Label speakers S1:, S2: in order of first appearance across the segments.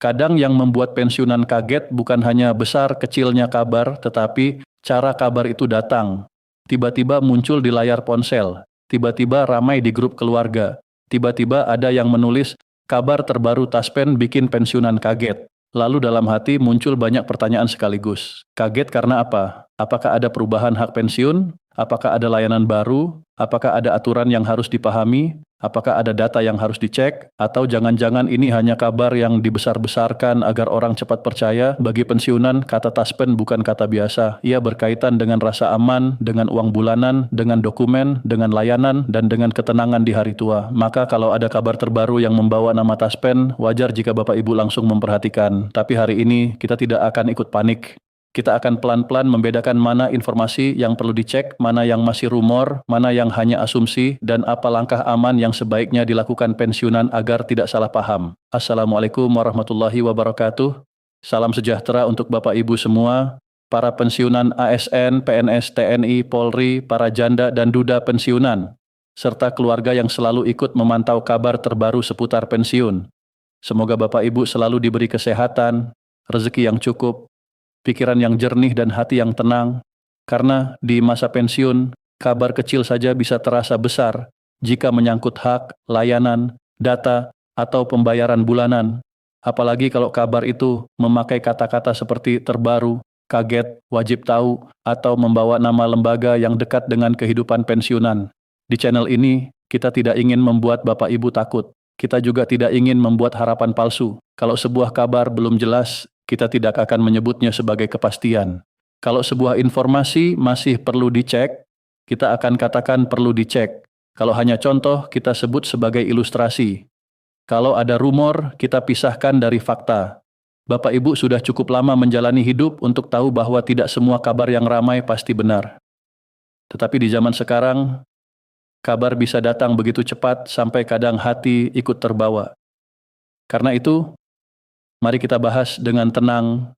S1: Kadang yang membuat pensiunan kaget bukan hanya besar kecilnya kabar, tetapi cara kabar itu datang. Tiba-tiba muncul di layar ponsel, tiba-tiba ramai di grup keluarga, tiba-tiba ada yang menulis, kabar terbaru Taspen bikin pensiunan kaget. Lalu dalam hati muncul banyak pertanyaan sekaligus. Kaget karena apa? Apakah ada perubahan hak pensiun? Apakah ada layanan baru? Apakah ada aturan yang harus dipahami? Apakah ada data yang harus dicek? Atau jangan-jangan ini hanya kabar yang dibesar-besarkan agar orang cepat percaya? Bagi pensiunan, kata Taspen bukan kata biasa. Ia berkaitan dengan rasa aman, dengan uang bulanan, dengan dokumen, dengan layanan, dan dengan ketenangan di hari tua. Maka kalau ada kabar terbaru yang membawa nama Taspen, wajar jika Bapak Ibu langsung memperhatikan. Tapi hari ini kita tidak akan ikut panik. Kita akan pelan-pelan membedakan mana informasi yang perlu dicek, mana yang masih rumor, mana yang hanya asumsi, dan apa langkah aman yang sebaiknya dilakukan pensiunan agar tidak salah paham. Assalamualaikum warahmatullahi wabarakatuh. Salam sejahtera untuk Bapak Ibu semua, para pensiunan ASN, PNS, TNI, Polri, para janda dan duda pensiunan, serta keluarga yang selalu ikut memantau kabar terbaru seputar pensiun. Semoga Bapak Ibu selalu diberi kesehatan, rezeki yang cukup, pikiran yang jernih dan hati yang tenang, karena di masa pensiun, kabar kecil saja bisa terasa besar jika menyangkut hak, layanan, data, atau pembayaran bulanan. Apalagi kalau kabar itu memakai kata-kata seperti terbaru, kaget, wajib tahu, atau membawa nama lembaga yang dekat dengan kehidupan pensiunan. Di channel ini, kita tidak ingin membuat Bapak Ibu takut. Kita juga tidak ingin membuat harapan palsu. Kalau sebuah kabar belum jelas, kita tidak akan menyebutnya sebagai kepastian. Kalau sebuah informasi masih perlu dicek, kita akan katakan perlu dicek. Kalau hanya contoh, kita sebut sebagai ilustrasi. Kalau ada rumor, kita pisahkan dari fakta. Bapak Ibu sudah cukup lama menjalani hidup untuk tahu bahwa tidak semua kabar yang ramai pasti benar. Tetapi di zaman sekarang, kabar bisa datang begitu cepat sampai kadang hati ikut terbawa. Karena itu, mari kita bahas dengan tenang,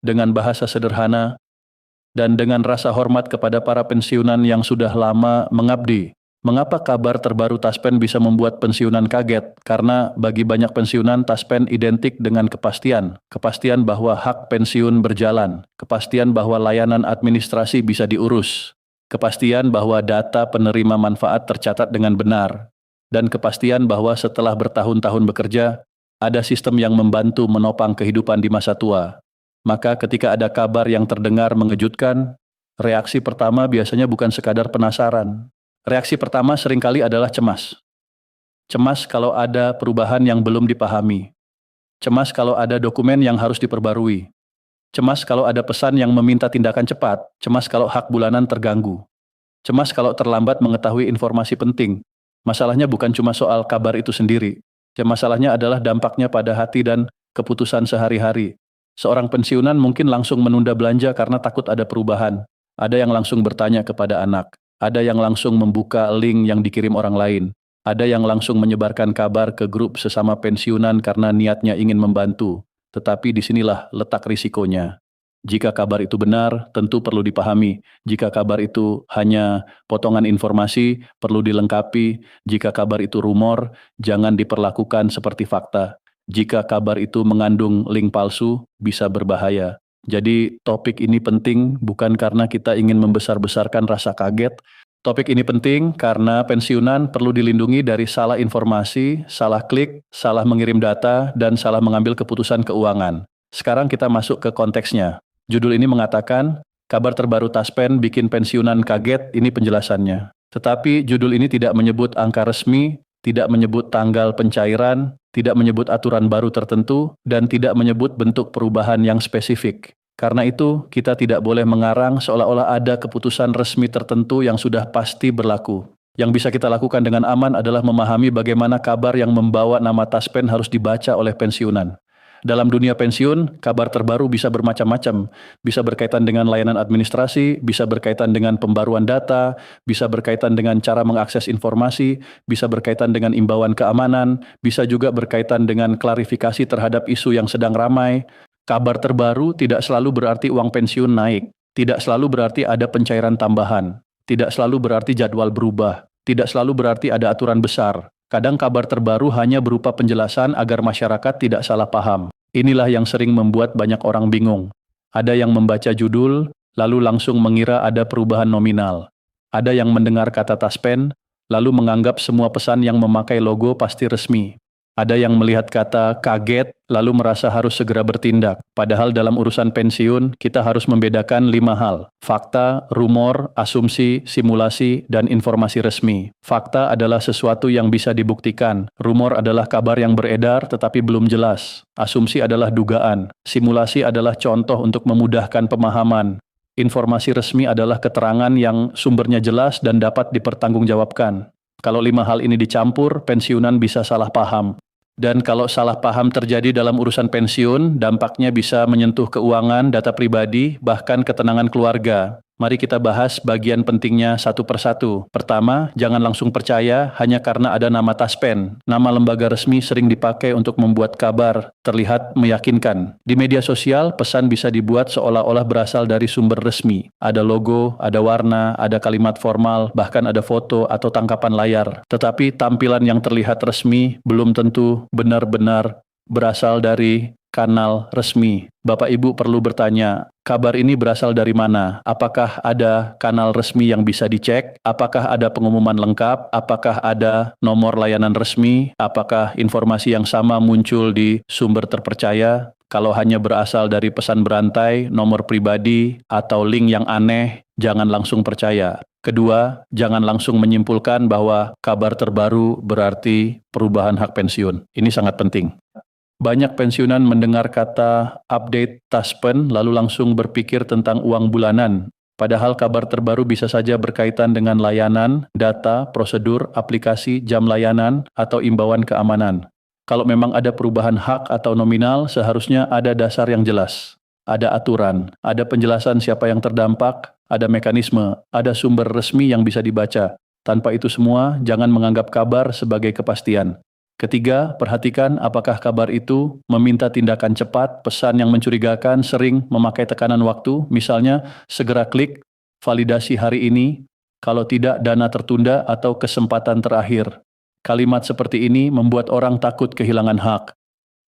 S1: dengan bahasa sederhana, dan dengan rasa hormat kepada para pensiunan yang sudah lama mengabdi. Mengapa kabar terbaru Taspen bisa membuat pensiunan kaget? Karena bagi banyak pensiunan, Taspen identik dengan kepastian. Kepastian bahwa hak pensiun berjalan. Kepastian bahwa layanan administrasi bisa diurus. Kepastian bahwa data penerima manfaat tercatat dengan benar. Dan kepastian bahwa setelah bertahun-tahun bekerja, ada sistem yang membantu menopang kehidupan di masa tua. Maka ketika ada kabar yang terdengar mengejutkan, reaksi pertama biasanya bukan sekadar penasaran. Reaksi pertama seringkali adalah cemas. Cemas kalau ada perubahan yang belum dipahami. Cemas kalau ada dokumen yang harus diperbarui. Cemas kalau ada pesan yang meminta tindakan cepat. Cemas kalau hak bulanan terganggu. Cemas kalau terlambat mengetahui informasi penting. Masalahnya bukan cuma soal kabar itu sendiri. Masalahnya adalah dampaknya pada hati dan keputusan sehari-hari. Seorang pensiunan mungkin langsung menunda belanja karena takut ada perubahan. Ada yang langsung bertanya kepada anak. Ada yang langsung membuka link yang dikirim orang lain. Ada yang langsung menyebarkan kabar ke grup sesama pensiunan karena niatnya ingin membantu. Tetapi disinilah letak risikonya. Jika kabar itu benar, tentu perlu dipahami. Jika kabar itu hanya potongan informasi, perlu dilengkapi. Jika kabar itu rumor, jangan diperlakukan seperti fakta. Jika kabar itu mengandung link palsu, bisa berbahaya. Jadi topik ini penting bukan karena kita ingin membesar-besarkan rasa kaget. Topik ini penting karena pensiunan perlu dilindungi dari salah informasi, salah klik, salah mengirim data, dan salah mengambil keputusan keuangan. Sekarang kita masuk ke konteksnya. Judul ini mengatakan, kabar terbaru Taspen bikin pensiunan kaget, ini penjelasannya. Tetapi judul ini tidak menyebut angka resmi, tidak menyebut tanggal pencairan, tidak menyebut aturan baru tertentu, dan tidak menyebut bentuk perubahan yang spesifik. Karena itu, kita tidak boleh mengarang seolah-olah ada keputusan resmi tertentu yang sudah pasti berlaku. Yang bisa kita lakukan dengan aman adalah memahami bagaimana kabar yang membawa nama Taspen harus dibaca oleh pensiunan. Dalam dunia pensiun, kabar terbaru bisa bermacam-macam. Bisa berkaitan dengan layanan administrasi, bisa berkaitan dengan pembaruan data, bisa berkaitan dengan cara mengakses informasi, bisa berkaitan dengan imbauan keamanan, bisa juga berkaitan dengan klarifikasi terhadap isu yang sedang ramai. Kabar terbaru tidak selalu berarti uang pensiun naik, tidak selalu berarti ada pencairan tambahan, tidak selalu berarti jadwal berubah, tidak selalu berarti ada aturan besar. Kadang kabar terbaru hanya berupa penjelasan agar masyarakat tidak salah paham. Inilah yang sering membuat banyak orang bingung. Ada yang membaca judul, lalu langsung mengira ada perubahan nominal. Ada yang mendengar kata taspen, lalu menganggap semua pesan yang memakai logo pasti resmi. Ada yang melihat kata kaget, lalu merasa harus segera bertindak. Padahal dalam urusan pensiun, kita harus membedakan 5 hal. Fakta, rumor, asumsi, simulasi, dan informasi resmi. Fakta adalah sesuatu yang bisa dibuktikan. Rumor adalah kabar yang beredar tetapi belum jelas. Asumsi adalah dugaan. Simulasi adalah contoh untuk memudahkan pemahaman. Informasi resmi adalah keterangan yang sumbernya jelas dan dapat dipertanggungjawabkan. Kalau 5 hal ini dicampur, pensiunan bisa salah paham. Dan kalau salah paham terjadi dalam urusan pensiun, dampaknya bisa menyentuh keuangan, data pribadi, bahkan ketenangan keluarga. Mari kita bahas bagian pentingnya satu persatu. Pertama, jangan langsung percaya hanya karena ada nama taspen. Nama lembaga resmi sering dipakai untuk membuat kabar terlihat meyakinkan. Di media sosial, pesan bisa dibuat seolah-olah berasal dari sumber resmi. Ada logo, ada warna, ada kalimat formal, bahkan ada foto atau tangkapan layar. Tetapi tampilan yang terlihat resmi belum tentu benar-benar berasal dari kanal resmi. Bapak Ibu perlu bertanya, kabar ini berasal dari mana? Apakah ada kanal resmi yang bisa dicek? Apakah ada pengumuman lengkap? Apakah ada nomor layanan resmi? Apakah informasi yang sama muncul di sumber terpercaya? Kalau hanya berasal dari pesan berantai, nomor pribadi, atau link yang aneh, jangan langsung percaya. Kedua, jangan langsung menyimpulkan bahwa kabar terbaru berarti perubahan hak pensiun. Ini sangat penting. Banyak pensiunan mendengar kata update taspen lalu langsung berpikir tentang uang bulanan. Padahal kabar terbaru bisa saja berkaitan dengan layanan, data, prosedur, aplikasi, jam layanan, atau imbauan keamanan. Kalau memang ada perubahan hak atau nominal, seharusnya ada dasar yang jelas. Ada aturan, ada penjelasan siapa yang terdampak, ada mekanisme, ada sumber resmi yang bisa dibaca. Tanpa itu semua, jangan menganggap kabar sebagai kepastian. Ketiga, perhatikan apakah kabar itu meminta tindakan cepat, pesan yang mencurigakan, sering memakai tekanan waktu, misalnya segera klik, validasi hari ini, kalau tidak dana tertunda atau kesempatan terakhir. Kalimat seperti ini membuat orang takut kehilangan hak.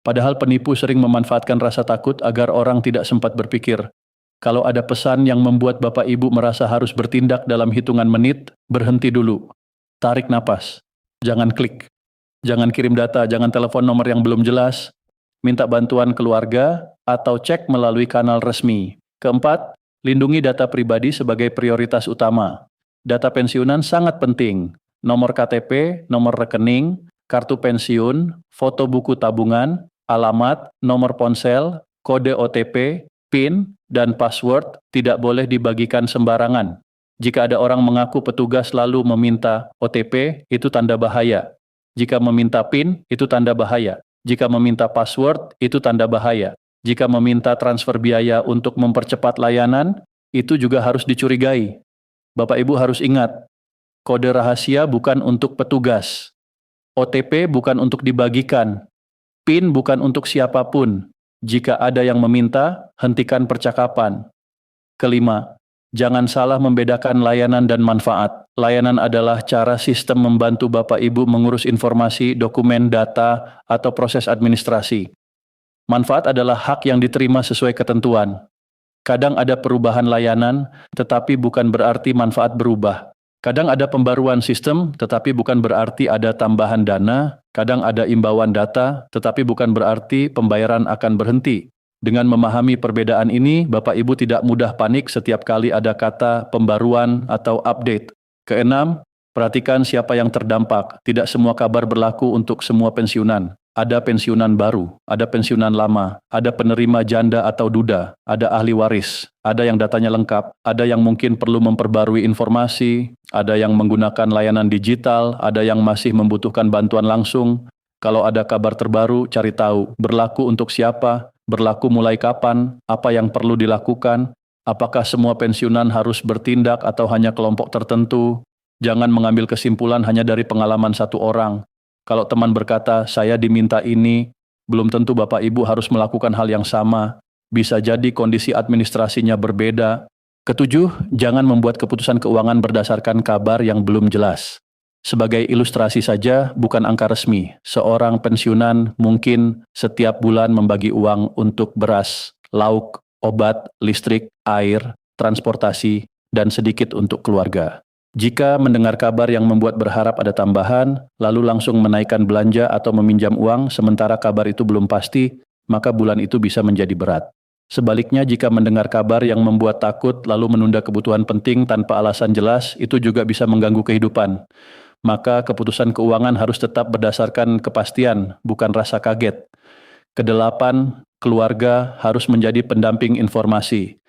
S1: Padahal penipu sering memanfaatkan rasa takut agar orang tidak sempat berpikir. Kalau ada pesan yang membuat Bapak Ibu merasa harus bertindak dalam hitungan menit, berhenti dulu. Tarik napas. Jangan klik. Jangan kirim data, jangan telepon nomor yang belum jelas, minta bantuan keluarga, atau cek melalui kanal resmi. Keempat, lindungi data pribadi sebagai prioritas utama. Data pensiunan sangat penting. Nomor KTP, nomor rekening, kartu pensiun, foto buku tabungan, alamat, nomor ponsel, kode OTP, PIN, dan password tidak boleh dibagikan sembarangan. Jika ada orang mengaku petugas lalu meminta OTP, itu tanda bahaya. Jika meminta PIN, itu tanda bahaya. Jika meminta password, itu tanda bahaya. Jika meminta transfer biaya untuk mempercepat layanan, itu juga harus dicurigai. Bapak Ibu harus ingat, kode rahasia bukan untuk petugas. OTP bukan untuk dibagikan. PIN bukan untuk siapapun. Jika ada yang meminta, hentikan percakapan. Kelima, jangan salah membedakan layanan dan manfaat. Layanan adalah cara sistem membantu Bapak Ibu mengurus informasi, dokumen, data, atau proses administrasi. Manfaat adalah hak yang diterima sesuai ketentuan. Kadang ada perubahan layanan, tetapi bukan berarti manfaat berubah. Kadang ada pembaruan sistem, tetapi bukan berarti ada tambahan dana. Kadang ada imbauan data, tetapi bukan berarti pembayaran akan berhenti. Dengan memahami perbedaan ini, Bapak Ibu tidak mudah panik setiap kali ada kata pembaruan atau update. Keenam, perhatikan siapa yang terdampak. Tidak semua kabar berlaku untuk semua pensiunan. Ada pensiunan baru, ada pensiunan lama, ada penerima janda atau duda, ada ahli waris, ada yang datanya lengkap, ada yang mungkin perlu memperbarui informasi, ada yang menggunakan layanan digital, ada yang masih membutuhkan bantuan langsung. Kalau ada kabar terbaru, cari tahu, berlaku untuk siapa, berlaku mulai kapan, apa yang perlu dilakukan, apakah semua pensiunan harus bertindak atau hanya kelompok tertentu. Jangan mengambil kesimpulan hanya dari pengalaman satu orang. Kalau teman berkata, saya diminta ini, belum tentu Bapak Ibu harus melakukan hal yang sama. Bisa jadi kondisi administrasinya berbeda. Ketujuh, jangan membuat keputusan keuangan berdasarkan kabar yang belum jelas. Sebagai ilustrasi saja, bukan angka resmi. Seorang pensiunan mungkin setiap bulan membagi uang untuk beras, lauk, obat, listrik, air, transportasi, dan sedikit untuk keluarga. Jika mendengar kabar yang membuat berharap ada tambahan, lalu langsung menaikkan belanja atau meminjam uang sementara kabar itu belum pasti, maka bulan itu bisa menjadi berat. Sebaliknya, jika mendengar kabar yang membuat takut lalu menunda kebutuhan penting tanpa alasan jelas, itu juga bisa mengganggu kehidupan. Maka keputusan keuangan harus tetap berdasarkan kepastian, bukan rasa kaget. Kedelapan, keluarga harus menjadi pendamping informasi.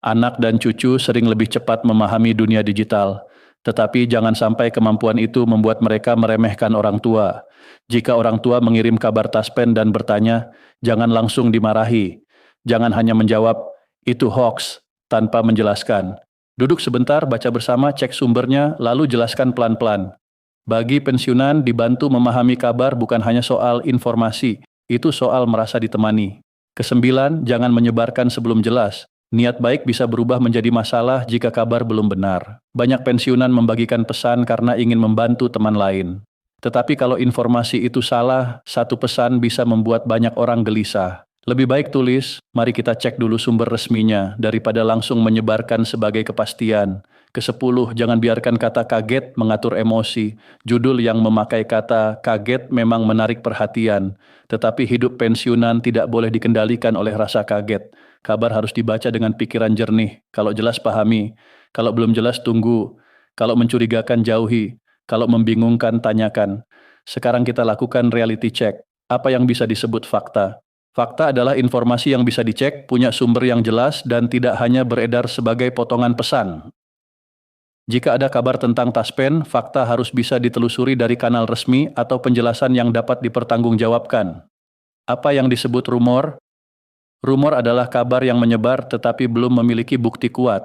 S1: Anak dan cucu sering lebih cepat memahami dunia digital, tetapi jangan sampai kemampuan itu membuat mereka meremehkan orang tua. Jika orang tua mengirim kabar taspen dan bertanya, jangan langsung dimarahi. Jangan hanya menjawab, itu hoax, tanpa menjelaskan. Duduk sebentar, baca bersama, cek sumbernya, lalu jelaskan pelan-pelan. Bagi pensiunan, dibantu memahami kabar bukan hanya soal informasi, itu soal merasa ditemani. Kesembilan, jangan menyebarkan sebelum jelas. Niat baik bisa berubah menjadi masalah jika kabar belum benar. Banyak pensiunan membagikan pesan karena ingin membantu teman lain. Tetapi kalau informasi itu salah, satu pesan bisa membuat banyak orang gelisah. Lebih baik tulis, mari kita cek dulu sumber resminya, daripada langsung menyebarkan sebagai kepastian. Kesepuluh, jangan biarkan kata kaget mengatur emosi. Judul yang memakai kata kaget memang menarik perhatian, tetapi hidup pensiunan tidak boleh dikendalikan oleh rasa kaget. Kabar harus dibaca dengan pikiran jernih. Kalau jelas pahami, kalau belum jelas tunggu, kalau mencurigakan jauhi, kalau membingungkan tanyakan. Sekarang kita lakukan reality check. Apa yang bisa disebut fakta? Fakta adalah informasi yang bisa dicek, punya sumber yang jelas, dan tidak hanya beredar sebagai potongan pesan. Jika ada kabar tentang taspen, fakta harus bisa ditelusuri dari kanal resmi atau penjelasan yang dapat dipertanggungjawabkan. Apa yang disebut rumor? Rumor adalah kabar yang menyebar tetapi belum memiliki bukti kuat.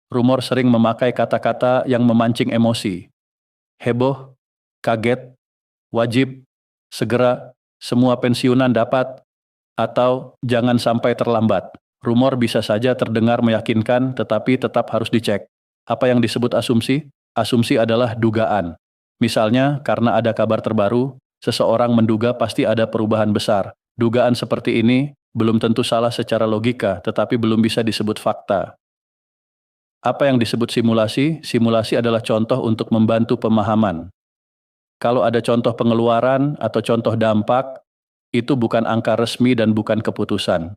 S1: Rumor sering memakai kata-kata yang memancing emosi. Heboh, kaget, wajib, segera, semua pensiunan dapat, atau jangan sampai terlambat. Rumor bisa saja terdengar meyakinkan tetapi tetap harus dicek. Apa yang disebut asumsi? Asumsi adalah dugaan. Misalnya, karena ada kabar terbaru, seseorang menduga pasti ada perubahan besar. Dugaan seperti ini belum tentu salah secara logika, tetapi belum bisa disebut fakta. Apa yang disebut simulasi? Simulasi adalah contoh untuk membantu pemahaman. Kalau ada contoh pengeluaran atau contoh dampak, itu bukan angka resmi dan bukan keputusan.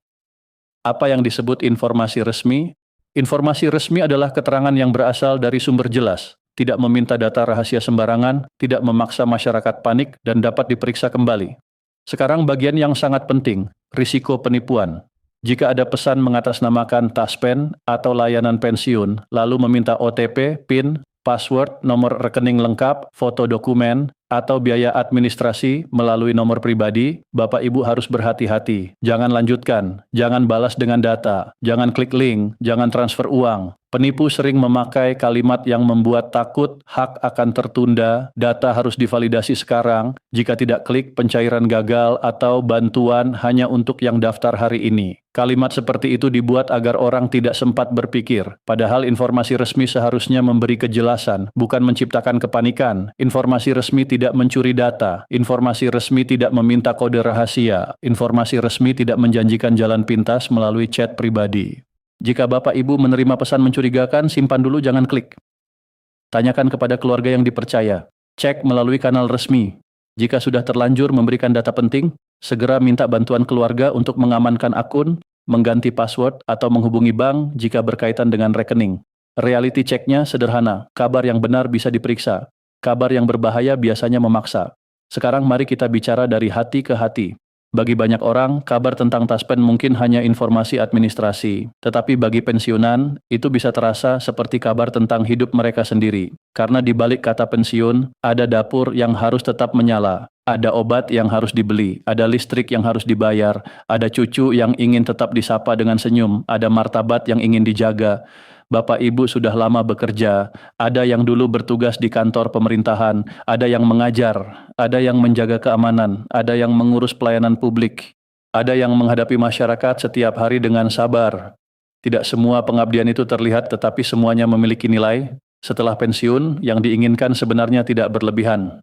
S1: Apa yang disebut informasi resmi? Informasi resmi adalah keterangan yang berasal dari sumber jelas, tidak meminta data rahasia sembarangan, tidak memaksa masyarakat panik, dan dapat diperiksa kembali. Sekarang bagian yang sangat penting, risiko penipuan. Jika ada pesan mengatasnamakan taspen atau layanan pensiun, lalu meminta OTP, PIN, password, nomor rekening lengkap, foto dokumen, atau biaya administrasi melalui nomor pribadi, Bapak Ibu harus berhati-hati. Jangan lanjutkan, jangan balas dengan data, jangan klik link, jangan transfer uang. Penipu sering memakai kalimat yang membuat takut, hak akan tertunda, data harus divalidasi sekarang, jika tidak klik pencairan gagal atau bantuan hanya untuk yang daftar hari ini. Kalimat seperti itu dibuat agar orang tidak sempat berpikir, padahal informasi resmi seharusnya memberi kejelasan, bukan menciptakan kepanikan. Informasi resmi tidak mencuri data, informasi resmi tidak meminta kode rahasia, informasi resmi tidak menjanjikan jalan pintas melalui chat pribadi. Jika Bapak Ibu menerima pesan mencurigakan, simpan dulu, jangan klik. Tanyakan kepada keluarga yang dipercaya. Cek melalui kanal resmi. Jika sudah terlanjur memberikan data penting, segera minta bantuan keluarga untuk mengamankan akun, mengganti password, atau menghubungi bank jika berkaitan dengan rekening. Reality check-nya sederhana, kabar yang benar bisa diperiksa. Kabar yang berbahaya biasanya memaksa. Sekarang mari kita bicara dari hati ke hati. Bagi banyak orang, kabar tentang taspen mungkin hanya informasi administrasi. Tetapi bagi pensiunan, itu bisa terasa seperti kabar tentang hidup mereka sendiri. Karena di balik kata pensiun, ada dapur yang harus tetap menyala. Ada obat yang harus dibeli, ada listrik yang harus dibayar, ada cucu yang ingin tetap disapa dengan senyum, ada martabat yang ingin dijaga. Bapak Ibu sudah lama bekerja, ada yang dulu bertugas di kantor pemerintahan, ada yang mengajar, ada yang menjaga keamanan, ada yang mengurus pelayanan publik, ada yang menghadapi masyarakat setiap hari dengan sabar. Tidak semua pengabdian itu terlihat, tetapi semuanya memiliki nilai. Setelah pensiun, yang diinginkan sebenarnya tidak berlebihan.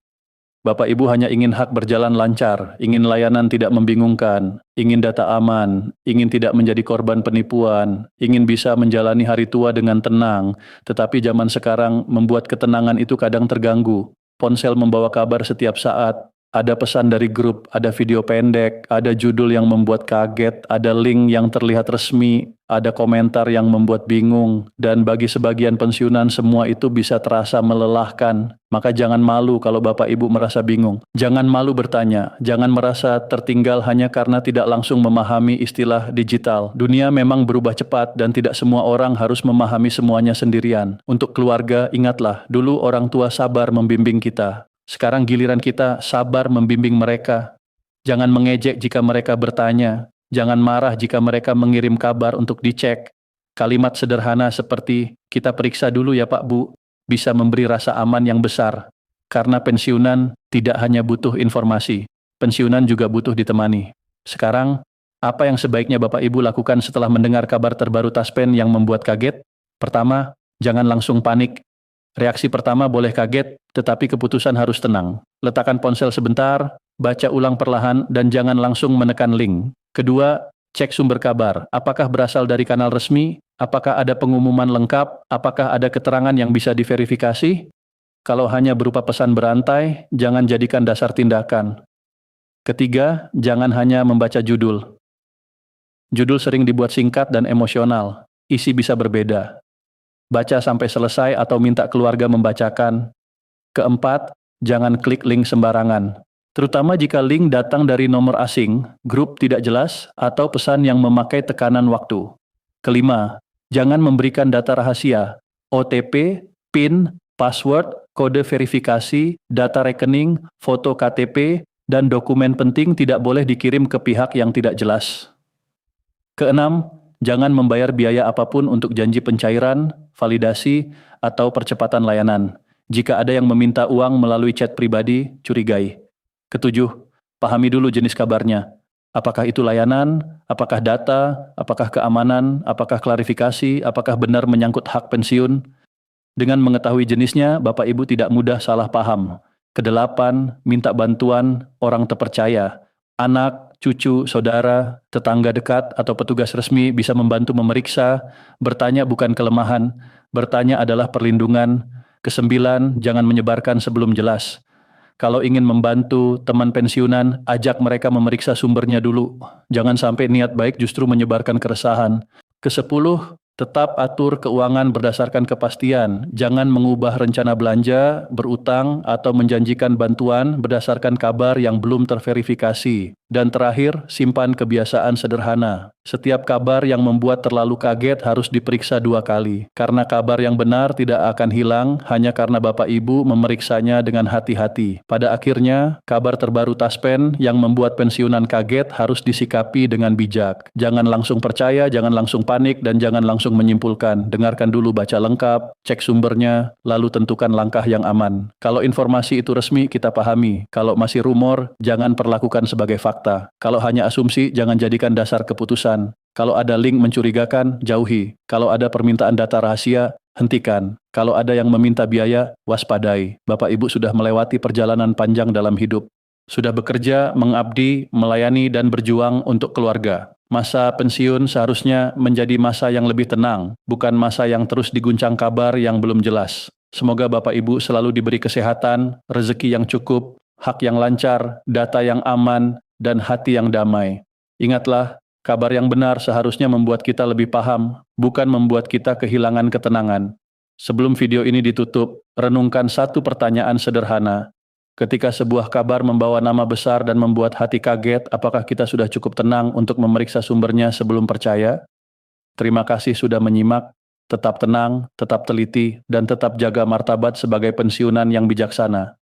S1: Bapak Ibu hanya ingin hak berjalan lancar, ingin layanan tidak membingungkan, ingin data aman, ingin tidak menjadi korban penipuan, ingin bisa menjalani hari tua dengan tenang, tetapi zaman sekarang membuat ketenangan itu kadang terganggu. Ponsel membawa kabar setiap saat, ada pesan dari grup, ada video pendek, ada judul yang membuat kaget, ada link yang terlihat resmi, ada komentar yang membuat bingung, dan bagi sebagian pensiunan semua itu bisa terasa melelahkan. Maka jangan malu kalau Bapak Ibu merasa bingung. Jangan malu bertanya, jangan merasa tertinggal hanya karena tidak langsung memahami istilah digital. Dunia memang berubah cepat dan tidak semua orang harus memahami semuanya sendirian. Untuk keluarga, ingatlah, dulu orang tua sabar membimbing kita. Sekarang giliran kita sabar membimbing mereka. Jangan mengejek jika mereka bertanya. Jangan marah jika mereka mengirim kabar untuk dicek. Kalimat sederhana seperti, kita periksa dulu ya Pak Bu, bisa memberi rasa aman yang besar. Karena pensiunan tidak hanya butuh informasi, pensiunan juga butuh ditemani. Sekarang, apa yang sebaiknya Bapak Ibu lakukan setelah mendengar kabar terbaru Taspen yang membuat kaget? Pertama, jangan langsung panik. Reaksi pertama boleh kaget, tetapi keputusan harus tenang. Letakkan ponsel sebentar, baca ulang perlahan, dan jangan langsung menekan link. Kedua, cek sumber kabar. Apakah berasal dari kanal resmi? Apakah ada pengumuman lengkap? Apakah ada keterangan yang bisa diverifikasi? Kalau hanya berupa pesan berantai, jangan jadikan dasar tindakan. Ketiga, jangan hanya membaca judul. Judul sering dibuat singkat dan emosional. Isi bisa berbeda. Baca sampai selesai atau minta keluarga membacakan. Keempat, jangan klik link sembarangan. Terutama jika link datang dari nomor asing, grup tidak jelas, atau pesan yang memakai tekanan waktu. Kelima, jangan memberikan data rahasia, OTP, PIN, password, kode verifikasi, data rekening, foto KTP, dan dokumen penting tidak boleh dikirim ke pihak yang tidak jelas. Keenam, jangan membayar biaya apapun untuk janji pencairan, validasi, atau percepatan layanan. Jika ada yang meminta uang melalui chat pribadi, curigai. Ketujuh, pahami dulu jenis kabarnya. Apakah itu layanan, apakah data, apakah keamanan, apakah klarifikasi, apakah benar menyangkut hak pensiun. Dengan mengetahui jenisnya, Bapak Ibu tidak mudah salah paham. Kedelapan, minta bantuan orang terpercaya. Anak, cucu, saudara, tetangga dekat, atau petugas resmi bisa membantu memeriksa. Bertanya bukan kelemahan, bertanya adalah perlindungan. Kesembilan, jangan menyebarkan sebelum jelas. Kalau ingin membantu teman pensiunan, ajak mereka memeriksa sumbernya dulu. Jangan sampai niat baik justru menyebarkan keresahan. Kesepuluh, tetap atur keuangan berdasarkan kepastian. Jangan mengubah rencana belanja, berutang, atau menjanjikan bantuan berdasarkan kabar yang belum terverifikasi. Dan terakhir, simpan kebiasaan sederhana. Setiap kabar yang membuat terlalu kaget harus diperiksa 2 kali. Karena kabar yang benar tidak akan hilang hanya karena Bapak Ibu memeriksanya dengan hati-hati. Pada akhirnya, kabar terbaru Taspen yang membuat pensiunan kaget harus disikapi dengan bijak. Jangan langsung percaya, jangan langsung panik, dan jangan langsung menyimpulkan. Dengarkan dulu, baca lengkap, cek sumbernya, lalu tentukan langkah yang aman. Kalau informasi itu resmi, kita pahami. Kalau masih rumor, jangan perlakukan sebagai fakta. Kalau hanya asumsi, jangan jadikan dasar keputusan. Kalau ada link mencurigakan, jauhi. Kalau ada permintaan data rahasia, hentikan. Kalau ada yang meminta biaya, waspadai. Bapak Ibu sudah melewati perjalanan panjang dalam hidup. Sudah bekerja, mengabdi, melayani, dan berjuang untuk keluarga. Masa pensiun seharusnya menjadi masa yang lebih tenang, bukan masa yang terus diguncang kabar yang belum jelas. Semoga Bapak Ibu selalu diberi kesehatan, rezeki yang cukup, hak yang lancar, data yang aman, dan hati yang damai. Ingatlah, kabar yang benar seharusnya membuat kita lebih paham, bukan membuat kita kehilangan ketenangan. Sebelum video ini ditutup, renungkan satu pertanyaan sederhana. Ketika sebuah kabar membawa nama besar dan membuat hati kaget, apakah kita sudah cukup tenang untuk memeriksa sumbernya sebelum percaya? Terima kasih sudah menyimak. Tetap tenang, tetap teliti, dan tetap jaga martabat sebagai pensiunan yang bijaksana.